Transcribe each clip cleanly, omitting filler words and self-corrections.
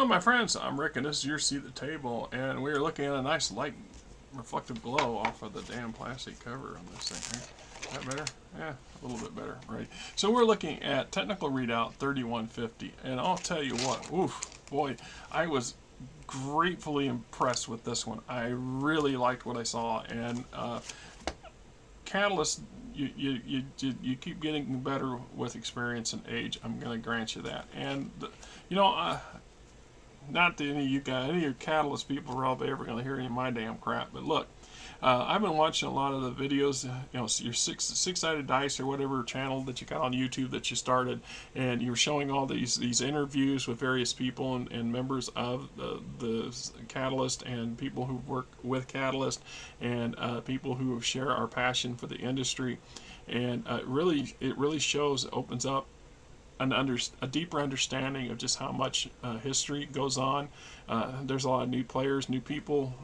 Hello my friends, I'm Rick and this is your seat at the table, and we are looking at a nice light reflective glow off of the damn plastic cover on this thing here. Is that better? Yeah, a little bit better, right? So we're looking at Technical Readout 3150, and I'll tell you what, oof, boy, I was gratefully impressed with this one. I really liked what I saw, and Catalyst, you keep getting better with experience and age. I'm going to grant you that. And you know, not that any of you guys, any of your Catalyst people are probably ever going to hear any of my damn crap. But look, I've been watching a lot of the videos. You know, your six-sided dice or whatever channel that you got on YouTube that you started, and you're showing all these interviews with various people and members of the Catalyst and people who work with Catalyst and people who share our passion for the industry, and it really shows, opens up a deeper understanding of just how much history goes on. There's a lot of new players, new people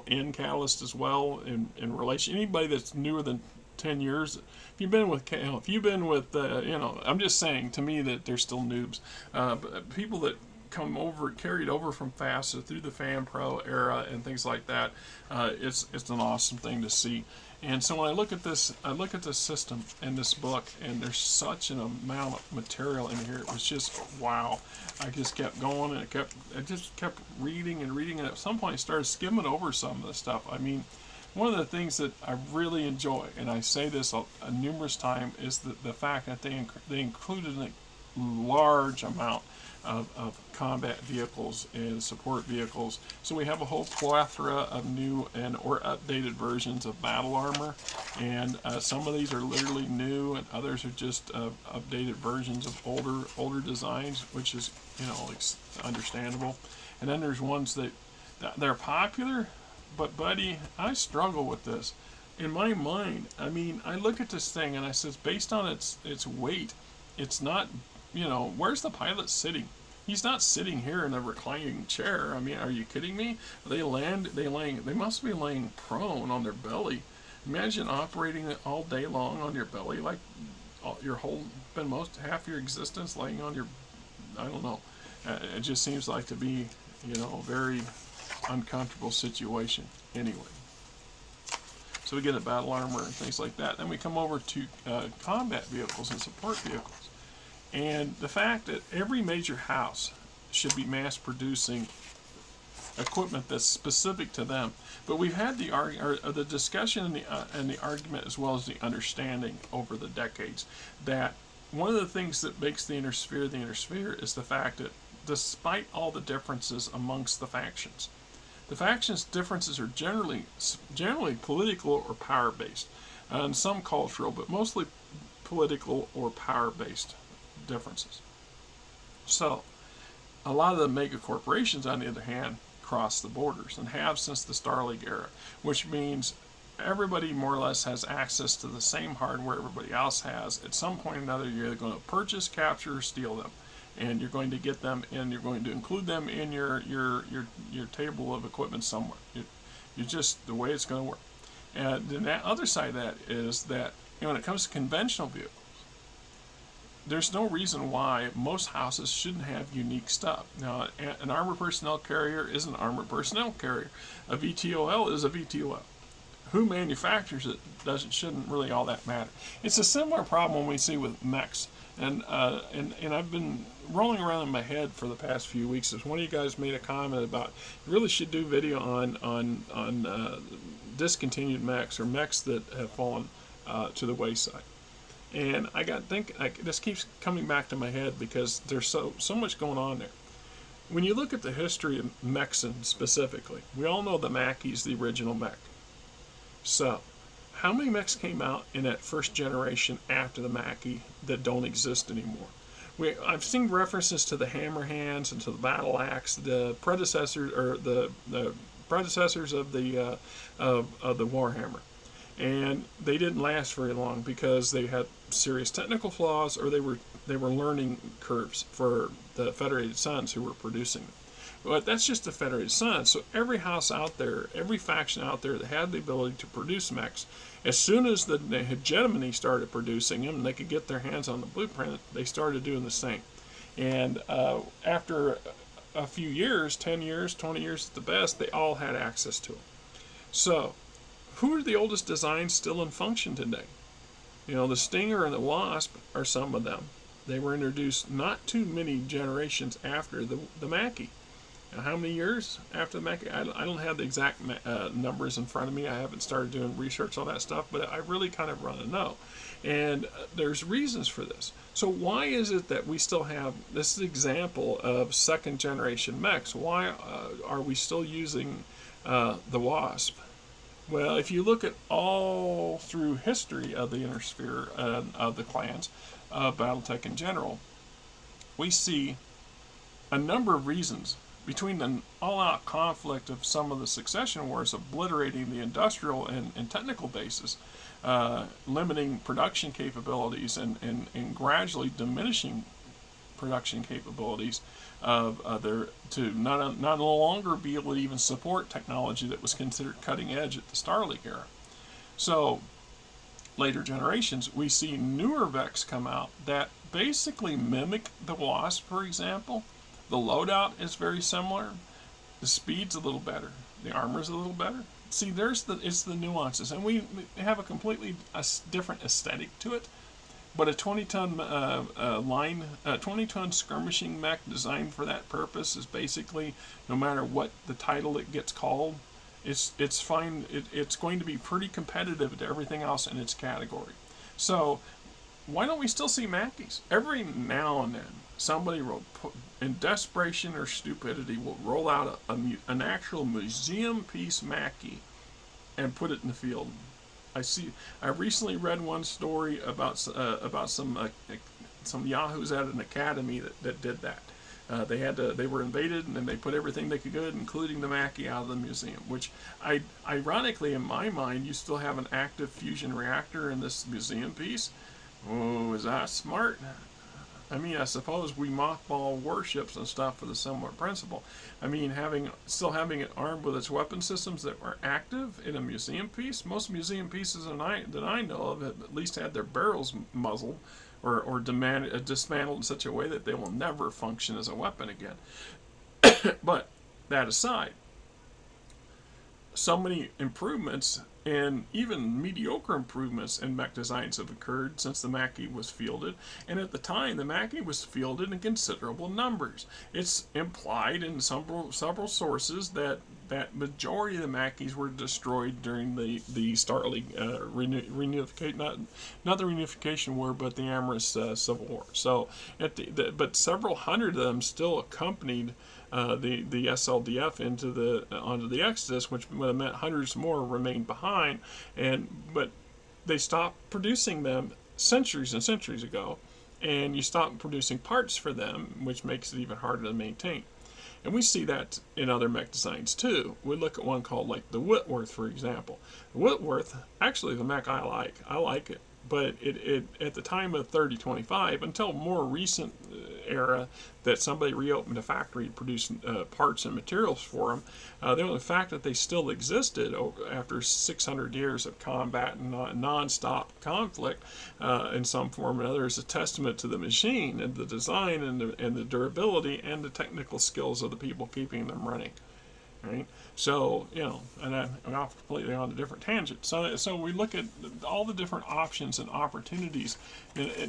in Catalyst as well. In relation, anybody that's newer than 10 years, if you've been with, I'm just saying, to me that they're still noobs. But people that carried over from FASA through the Fan Pro era and things like that, it's an awesome thing to see. And so when I look at this system and this book, and there's such an amount of material in here, it was just wow. I just kept going, and I just kept reading and reading, and at some point I started skimming over some of the stuff. I mean, one of the things that I really enjoy, and I say this numerous times, is the fact that they included a large amount of combat vehicles and support vehicles. So we have a whole plethora of new or updated versions of battle armor, and some of these are literally new, and others are just updated versions of older designs, which is, you know, understandable. And then there's ones that they're popular, but buddy, I struggle with this. In my mind, I mean, I look at this thing and I says, based on its weight, it's not, you know, where's the pilot sitting? He's not sitting here in a reclining chair. I mean, are you kidding me? They must be laying prone on their belly. Imagine operating it all day long on your belly, like half your existence laying on your, I don't know. It just seems like to be, you know, a very uncomfortable situation. Anyway. So we get a battle armor and things like that. Then we come over to combat vehicles and support vehicles. And the fact that every major house should be mass producing equipment that's specific to them. But we've had the discussion and the argument, as well as the understanding over the decades, that one of the things that makes the Inner Sphere is the fact that despite all the differences amongst the factions differences are generally political or power based, and some cultural, but mostly political or power based differences. So a lot of the mega corporations, on the other hand, cross the borders and have since the Starleague era, which means everybody more or less has access to the same hardware everybody else has. At some point or another, you're either going to purchase, capture, or steal them, and you're going to get them, and you're going to include them in your table of equipment somewhere. You're just the way it's going to work. And then the other side of that is that, you know, when it comes to conventional vehicles, there's no reason why most houses shouldn't have unique stuff. Now, an armored personnel carrier is an armored personnel carrier. A VTOL is a VTOL. Who manufactures it shouldn't really all that matter. It's a similar problem we see with mechs. And I've been rolling around in my head for the past few weeks. As one of you guys made a comment about, you really should do video on discontinued mechs, or mechs that have fallen to the wayside. And I got this keeps coming back to my head because there's so much going on there. When you look at the history of mechs specifically, we all know the Mackey's the original mech. So, how many mechs came out in that first generation after the Mackey that don't exist anymore? I've seen references to the Hammerhands and to the Battle Axe, the predecessors of the Warhammer. And they didn't last very long because they had serious technical flaws, or they were learning curves for the Federated Sons who were producing them. But that's just the Federated Sons. So every house out there, every faction out there that had the ability to produce mechs, as soon as the hegemony started producing them and they could get their hands on the blueprint, they started doing the same. And after a few years, 10 years, 20 years at the best, they all had access to them. So, who are the oldest designs still in function today? You know, the Stinger and the Wasp are some of them. They were introduced not too many generations after the Mackie. Now, how many years after the Mackie? I don't have the exact numbers in front of me. I haven't started doing research on that stuff, but I really kind of want to know. And there's reasons for this. So why is it that we still have this example of second generation mechs? Why are we still using the Wasp? Well, if you look at all through history of the Inner Sphere of the clans, Battletech in general, we see a number of reasons between the all-out conflict of some of the succession wars obliterating the industrial and technical bases, limiting production capabilities and gradually diminishing production capabilities of their to not no longer be able to even support technology that was considered cutting edge at the Starlink era. So later generations, we see newer Mechs come out that basically mimic the Wasp, for example. The loadout is very similar. The speed's a little better. The armor's a little better. See, it's the nuances, and we have a completely different aesthetic to it. But a 20-ton 20-ton skirmishing mech designed for that purpose is basically, no matter what the title it gets called, it's fine. It's going to be pretty competitive to everything else in its category. So why don't we still see Mackies? Every now and then, somebody will put, in desperation or stupidity, will roll out an actual museum piece Mackie and put it in the field. I recently read one story about some yahoos at an academy that did that. They were invaded and then they put everything they could, including the Mackie, out of the museum. Which, ironically, in my mind, you still have an active fusion reactor in this museum piece. Oh, is that smart? I mean, I suppose we mothball warships and stuff for the similar principle. I mean, still having it armed with its weapon systems that were active in a museum piece. Most museum pieces that I know of have at least had their barrels muzzled or dismantled in such a way that they will never function as a weapon again. But that aside, so many improvements and even mediocre improvements in mech designs have occurred since the Mackie was fielded, and at the time the Mackie was fielded in considerable numbers. It's implied in several sources that majority of the Mackies were destroyed during the Starlink reunification, not the reunification war, but the Amorous Civil War. So, but several hundred of them still accompanied the SLDF onto the Exodus, which meant hundreds more remained behind, but they stopped producing them centuries and centuries ago, and you stop producing parts for them, which makes it even harder to maintain. And we see that in other mech designs too. We look at one called like the Whitworth, for example. The Whitworth, actually the mech I like it, but it at the time of 3025, until more recent era that somebody reopened a factory to produce parts and materials for them, the fact that they still existed after 600 years of combat and non-stop conflict in some form or another is a testament to the machine and the design and the durability and the technical skills of the people keeping them running. Right? So, you know, and I'm off completely on a different tangent. So we look at all the different options and opportunities.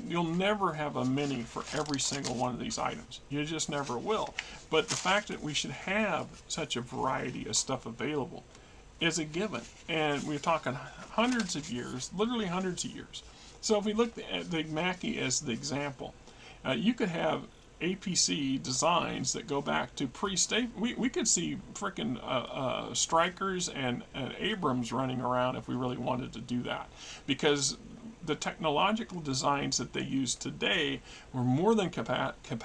You'll never have a mini for every single one of these items. You just never will. But the fact that we should have such a variety of stuff available is a given. And we're talking hundreds of years, literally hundreds of years. So if we look at the Mackie as the example, you could have APC designs that go back to pre-state. We could see frickin' Strikers and Abrams running around if we really wanted to do that, because the technological designs that they use today were more than compatible to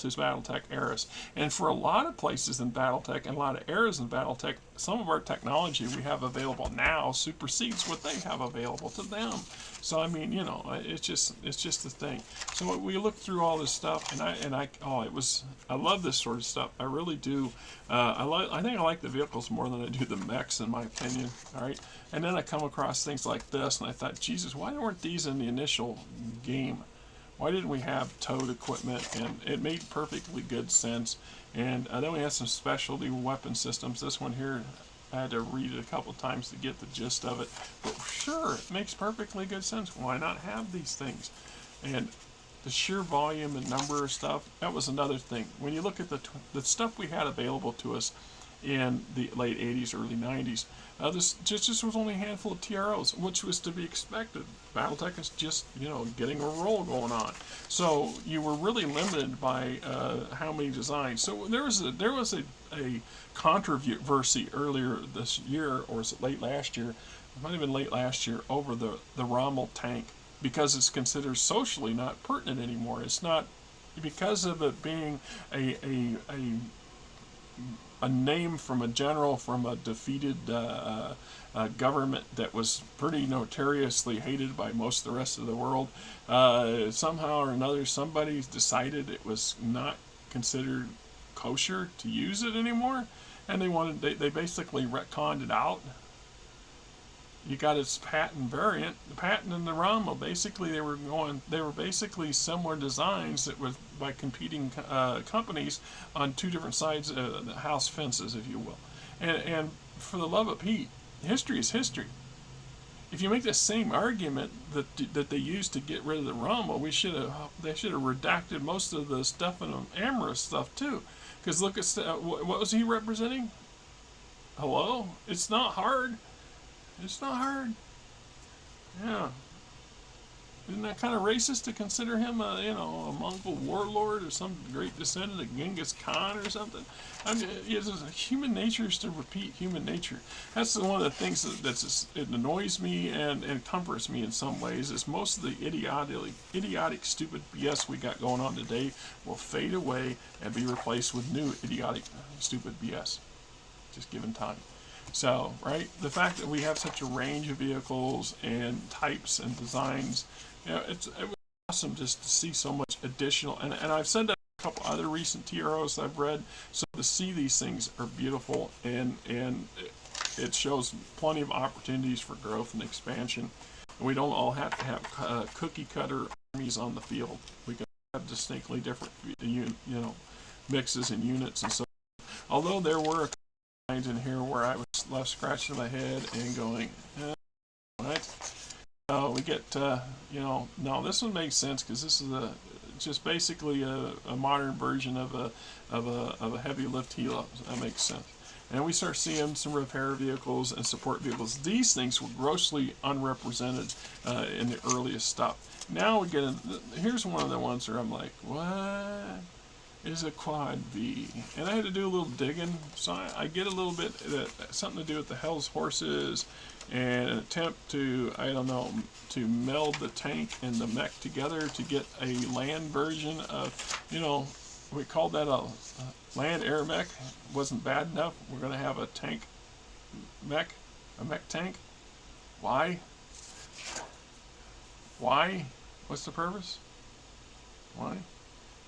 Battletech eras. And for a lot of places in Battletech and a lot of eras in Battletech, some of our technology we have available now supersedes what they have available to them. So I mean, you know, it's just the thing. So we look through all this stuff, and I love this sort of stuff. I really do. I think I like the vehicles more than I do the mechs, in my opinion. All right, and then I come across things like this, and I thought, Jesus, why weren't these in the initial game? Why didn't we have towed equipment? And it made perfectly good sense. And then we had some specialty weapon systems. This one here, I had to read it a couple times to get the gist of it. But sure, it makes perfectly good sense. Why not have these things? And the sheer volume and number of stuff, that was another thing. When you look at the stuff we had available to us in the late 80s, early 90s, this just was only a handful of TROs, which was to be expected. Battletech is just, you know, getting a roll going on. So you were really limited by how many designs. So there was a controversy earlier this year, or was it late last year? It might have been late last year, over the Rommel tank, because it's considered socially not pertinent anymore. It's not, because of it being a name from a general from a defeated government that was pretty notoriously hated by most of the rest of the world. Somehow or another, somebody decided it was not considered kosher to use it anymore, and they basically retconned it out. You got its patent variant, the patent and the Rommel. Basically, they were basically similar designs that was by competing companies on two different sides of the house fences, if you will. And for the love of Pete, history is history. If you make the same argument that they used to get rid of the Rommel, they should have redacted most of the stuff in Amorous stuff too. Because look at what was he representing? Hello, it's not hard. It's not hard. Yeah. Isn't that kind of racist to consider him a Mongol warlord or some great descendant of Genghis Khan or something? I mean, human nature is to repeat human nature. That's one of the things it annoys me and comforts me in some ways, is most of the idiotic, stupid BS we got going on today will fade away and be replaced with new idiotic, stupid BS, just given time. So, right, the fact that we have such a range of vehicles and types and designs, it was awesome just to see so much additional. And I've said that a couple other recent TROs I've read. So to see these things are beautiful, and it shows plenty of opportunities for growth and expansion. And we don't all have to have cookie cutter armies on the field. We can have distinctly different, mixes and units and so. Although there were in here where I was left scratching my head and going, right? We get, no, this one makes sense, because this is just basically a modern version of a heavy lift helo. That makes sense. And we start seeing some repair vehicles and support vehicles. These things were grossly unrepresented in the earliest stuff. Now we get here's one of the ones where I'm like, what is a quad V? And I had to do a little digging, so I get a little bit something to do with the Hell's Horses, and an attempt to, to meld the tank and the mech together to get a land version of, we called that a land air mech. Wasn't bad enough. We're going to have a tank mech, a mech tank. Why? What's the purpose? Why?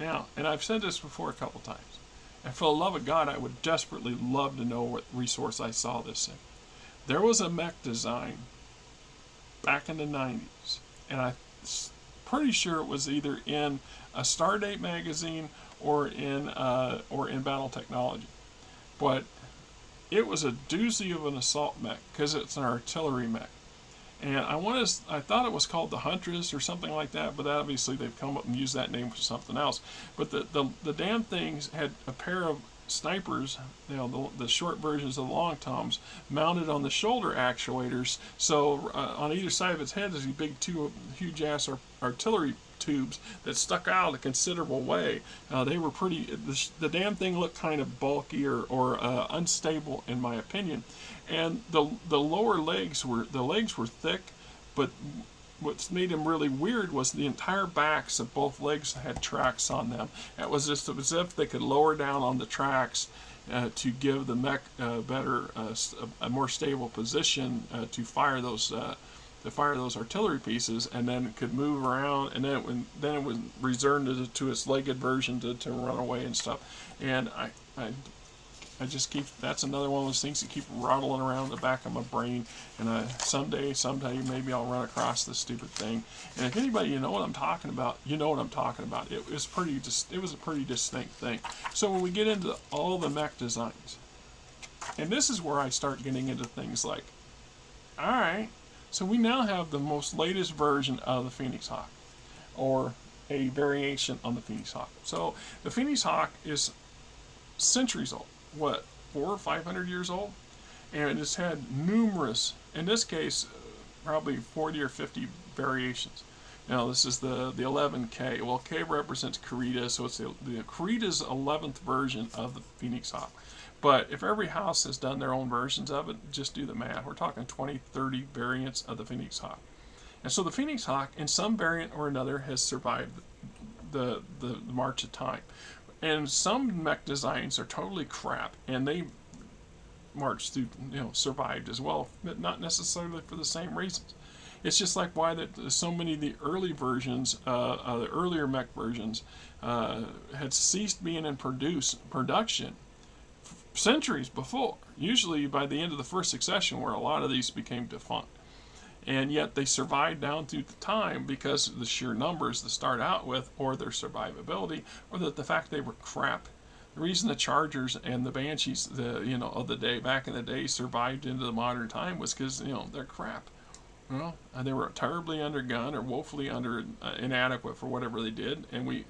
Now, and I've said this before a couple times, and for the love of God, I would desperately love to know what resource I saw this in. There was a mech design back in the 90s, and I'm pretty sure it was either in a Stardate magazine or in Battle Technology. But it was a doozy of an assault mech, because it's an artillery mech. And I thought it was called the Huntress or something like that, but obviously they've come up and used that name for something else. But the damn things had a pair of snipers, the short versions of the long toms, mounted on the shoulder actuators. So on either side of its head is these big two huge ass artillery tubes that stuck out a considerable way. They were pretty. The damn thing looked kind of bulky or unstable in my opinion. And the lower legs were thick, but what made them really weird was the entire backs of both legs had tracks on them. It was just as if they could lower down on the tracks to give the mech a more stable position to fire those artillery pieces, and then it could move around, and then it would return to its legged version to run away and stuff. And I that's another one of those things that keep rattling around the back of my brain. And someday, maybe I'll run across this stupid thing. And if anybody, you know what I'm talking about, you know what I'm talking about. It was a pretty distinct thing. So when we get into all the mech designs, and this is where I start getting into things like, all right, so we now have the most latest version of the Phoenix Hawk, or a variation on the Phoenix Hawk. So the Phoenix Hawk is centuries old. What, 400 or 500 years old? And it's had numerous, in this case, probably 40 or 50 variations. Now this is the 11K. Well, K represents Karita, so it's the Karita's 11th version of the Phoenix Hawk. But if every house has done their own versions of it, just do the math. We're talking 20, 30 variants of the Phoenix Hawk. And so the Phoenix Hawk, in some variant or another, has survived the march of time. And some mech designs are totally crap, and they marched through, survived as well, but not necessarily for the same reasons. It's just like why that so many of the early versions, the earlier mech versions, had ceased being in production centuries before, usually by the end of the first succession, where a lot of these became defunct. And yet they survived down through the time because of the sheer numbers to start out with, or their survivability, or the fact they were crap. The reason the Chargers and the Banshees, of the day, back in the day, survived into the modern time was because, they're crap. They were terribly undergunned or woefully inadequate for whatever they did, and we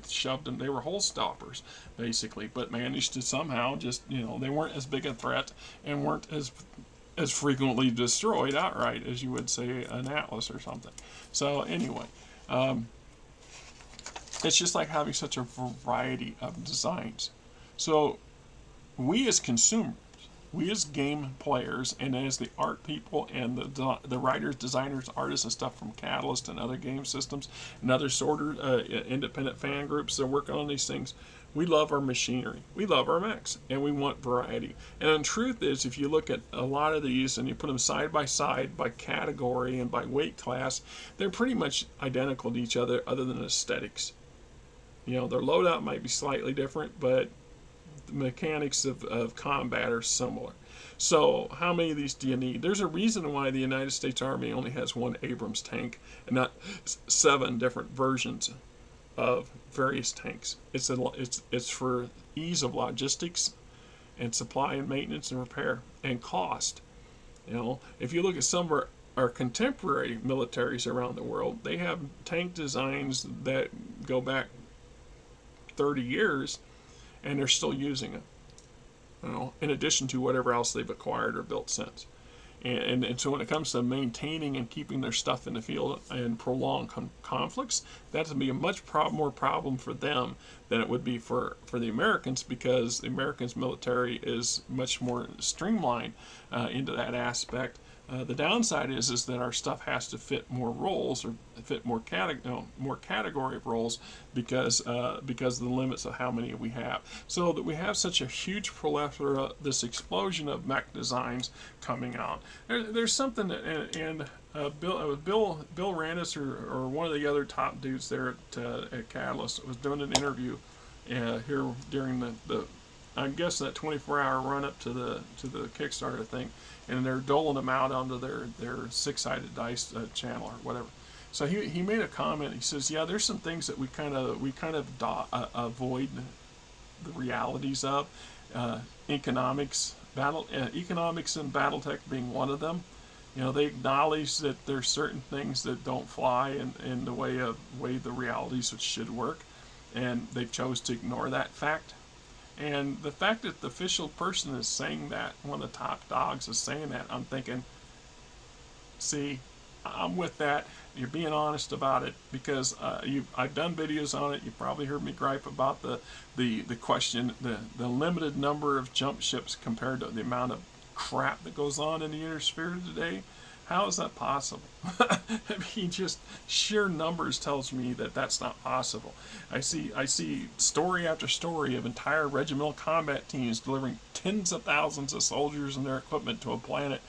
shoved them. They were hole stoppers basically, but managed to somehow just, they weren't as big a threat and weren't as frequently destroyed outright as you would say an Atlas or something. So anyway, it's just like having such a variety of designs. So we as consumers, we as game players, and as the art people and the writers, designers, artists, and stuff from Catalyst and other game systems and other sort of independent fan groups that are working on these things, we love our machinery. We love our mechs, and we want variety. And the truth is, if you look at a lot of these and you put them side by category and by weight class, they're pretty much identical to each other than aesthetics. Their loadout might be slightly different, but the mechanics of combat are similar. So how many of these do you need? There's a reason why the United States Army only has one Abrams tank and not 7 different versions of various tanks. It's for ease of logistics and supply and maintenance and repair and cost. If you look at some of our contemporary militaries around the world, they have tank designs that go back 30 years, and they're still using it, in addition to whatever else they've acquired or built since. And so when it comes to maintaining and keeping their stuff in the field and prolonged conflicts, that's going to be a much more problem for them than it would be for the Americans, because the Americans' military is much more streamlined into that aspect. The downside is that our stuff has to fit more roles or fit more category of roles because of the limits of how many we have. So that we have such a huge plethora, this explosion of mech designs coming out. There's something that, and Bill Randis or one of the other top dudes there at Catalyst was doing an interview here during the I guess that 24-hour run up to the Kickstarter thing, and they're doling them out onto their 6-sided dice channel or whatever. So he made a comment. He says, "Yeah, there's some things that we kind of avoid the realities of, economics and Battletech being one of them. They acknowledge that there's certain things that don't fly in the way the realities which should work, and they chose to ignore that fact." And the fact that the official person is saying that, one of the top dogs is saying that, I'm thinking, see, I'm with that. You're being honest about it, because I've done videos on it. You probably heard me gripe about the question, the limited number of jump ships compared to the amount of crap that goes on in the inner sphere today. How is that possible? I mean, just sheer numbers tells me that that's not possible. I see story after story of entire regimental combat teams delivering tens of thousands of soldiers and their equipment to a planet.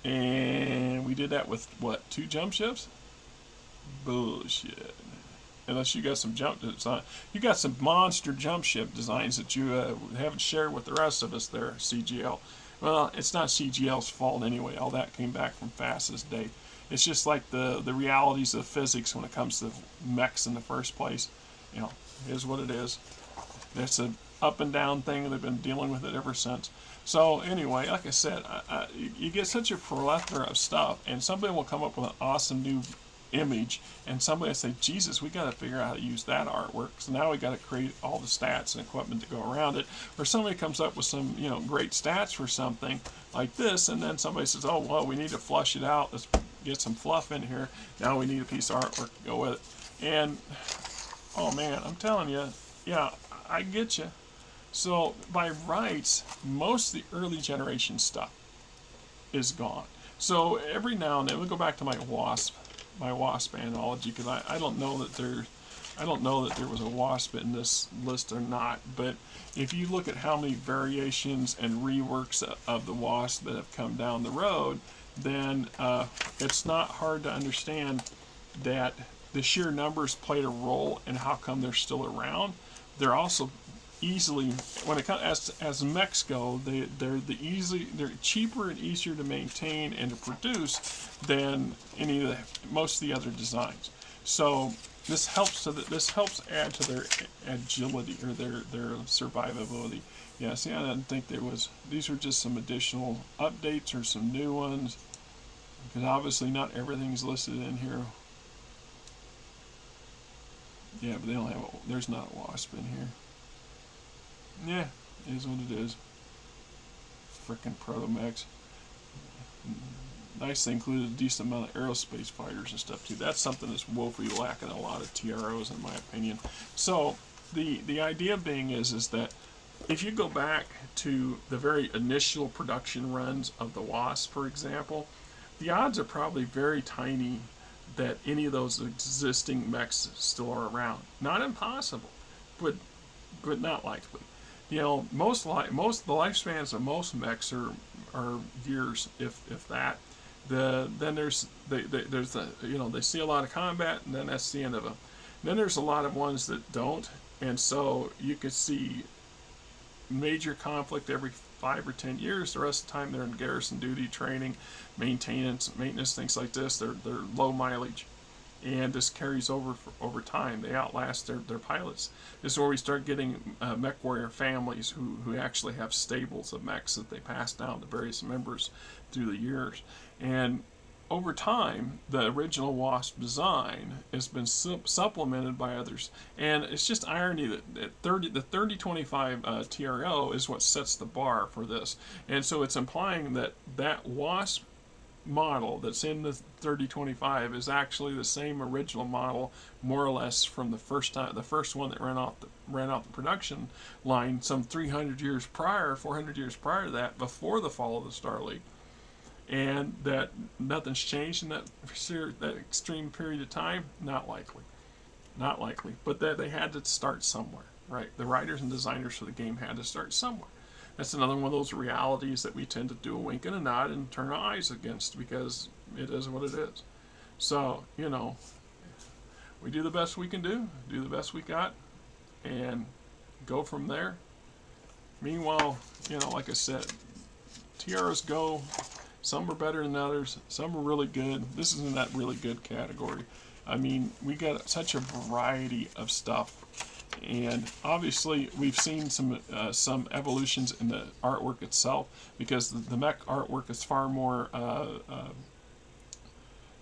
And we did that with, what, 2 jump ships? Bullshit. unless you got some jump design. You got some monster jump ship designs that you haven't shared with the rest of us there, CGL. Well, it's not CGL's fault anyway. All that came back from fastest day. It's just like the realities of physics when it comes to mechs in the first place. You know, is what it is. It's a up and down thing. They've been dealing with it ever since. So anyway, like I said, you get such a plethora of stuff, and somebody will come up with an awesome new image, and somebody will say, Jesus, we got to figure out how to use that artwork. So now we got to create all the stats and equipment to go around it. Or somebody comes up with some, you know, great stats for something like this, and then somebody says, oh, well, we need to flush it out. Let's get some fluff in here. Now we need a piece of artwork to go with it. And, oh man, I'm telling you, yeah, I get you. So by rights, most of the early generation stuff is gone. So every now and then, we'll go back to my WASP analogy, because I don't know that there was a WASP in this list or not. But if you look at how many variations and reworks of the WASP that have come down the road, then it's not hard to understand that the sheer numbers played a role in how come they're still around. They're also easily, when it comes as mechs go, they're cheaper and easier to maintain and to produce than most of the other designs. So this helps add to their agility or their survivability. Yeah, see, I didn't think these are just some additional updates or some new ones, because obviously not everything's listed in here. Yeah, but they don't have there's not a WASP in here. Yeah, it is what it is. Frickin' proto-mechs. Nice, they included a decent amount of aerospace fighters and stuff too. That's something that's woefully lacking a lot of TROs, in my opinion. So the idea being is that if you go back to the very initial production runs of the WASP, for example, the odds are probably very tiny that any of those existing mechs still are around. Not impossible, but not likely. You know, most the lifespans of most mechs are years, if that. Then there's they see a lot of combat, and then that's the end of them. Then there's a lot of ones that don't, and so you could see major conflict every 5 or 10 years. The rest of the time they're in garrison duty, training, maintenance, things like this. They're low mileage, and this carries over time. They outlast their pilots. This is where we start getting mech warrior families who actually have stables of mechs that they pass down to various members through the years. And over time, the original WASP design has been supplemented by others. And it's just irony that the 3025 TRO is what sets the bar for this. And so it's implying that WASP model that's in the 3025 is actually the same original model, more or less, from the first one that ran off the production line some 400 years prior to that, before the fall of the Star League. And that nothing's changed in that extreme period of time? Not likely. But that they had to start somewhere, right? The writers and designers for the game had to start somewhere. That's another one of those realities that we tend to do a wink and a nod and turn our eyes against, because it is what it is. So, you know, we do the best we can do the best we got, and go from there. Meanwhile, you know, like I said, tiaras go. Some are better than others. Some are really good. This is in that really good category. I mean, we got such a variety of stuff. And obviously, we've seen some evolutions in the artwork itself, because the mech artwork is far more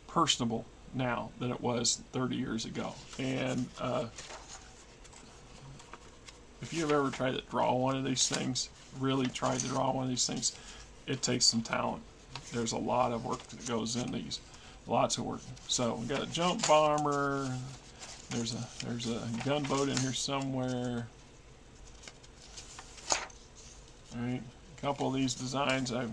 personable now than it was 30 years ago. And if you've ever tried to draw one of these things, it takes some talent. There's a lot of work that goes in these, lots of work. So we got a jump bomber. There's a gunboat in here somewhere. All right, a couple of these designs, you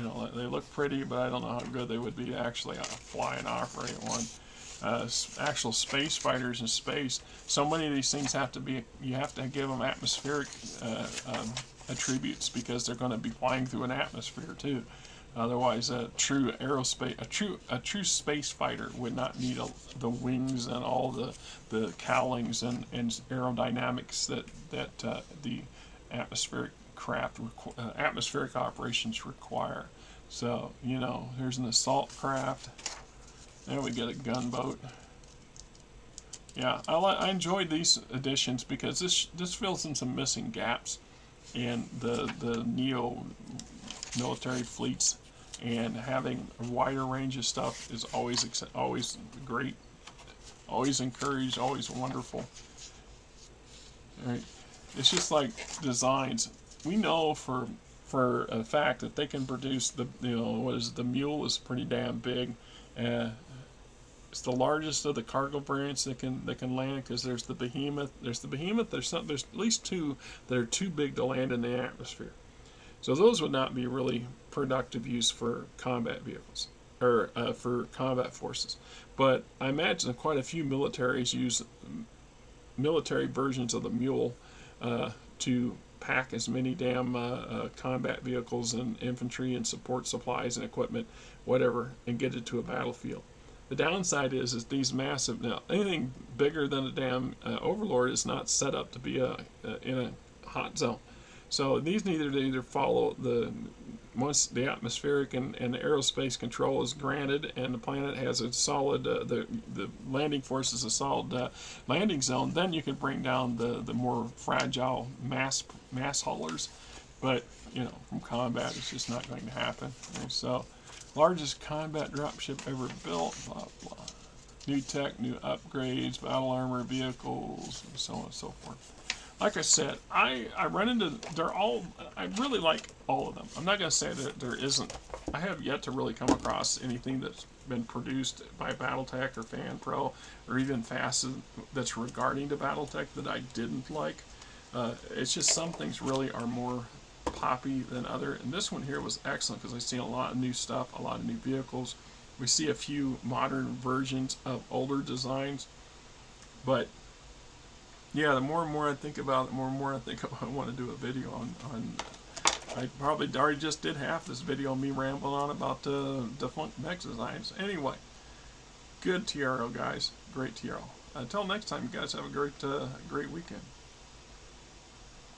know, they look pretty, but I don't know how good they would be to actually fly and operate one. Actual space fighters in space. So many of these things you have to give them atmospheric attributes, because they're going to be flying through an atmosphere too. Otherwise, a true aerospace, a true space fighter would not need the wings and all the cowlings and aerodynamics that the atmospheric atmospheric operations require. So, you know, here's an assault craft. There we get a gunboat. Yeah, I enjoyed these additions because this fills in some missing gaps in the Neo military fleets, and having a wider range of stuff is always great, always encouraged, always wonderful. All right. It's just like designs. We know for a fact that they can produce the mule is pretty damn big. It's the largest of the cargo variants that can land, because there's the behemoth. There's at least two that are too big to land in the atmosphere. So those would not be really productive use for combat vehicles or for combat forces. But I imagine quite a few militaries use military versions of the mule to pack as many damn combat vehicles and infantry and support supplies and equipment, whatever, and get it to a battlefield. The downside is these massive, now anything bigger than a damn Overlord is not set up to be in a hot zone. So these need to either follow once the atmospheric and the aerospace control is granted and the planet has a solid, the landing force is a solid landing zone, then you can bring down the more fragile mass haulers. But, you know, from combat, it's just not going to happen. And so, largest combat dropship ever built, blah, blah. New tech, new upgrades, battle armor, vehicles, and so on and so forth. Like I said, I run into, I really like all of them. I'm not going to say that there isn't. I have yet to really come across anything that's been produced by Battletech or FanPro or even Facet that's regarding to Battletech that I didn't like. It's just some things really are more poppy than other. And this one here was excellent because I see a lot of new stuff, a lot of new vehicles. We see a few modern versions of older designs. But yeah, the more and more I think about it, the more and more I think I want to do a video on I probably already just did half this video on me rambling on about defunct mech designs. Anyway, good TRO, guys. Great TRO. Until next time, you guys have a great weekend.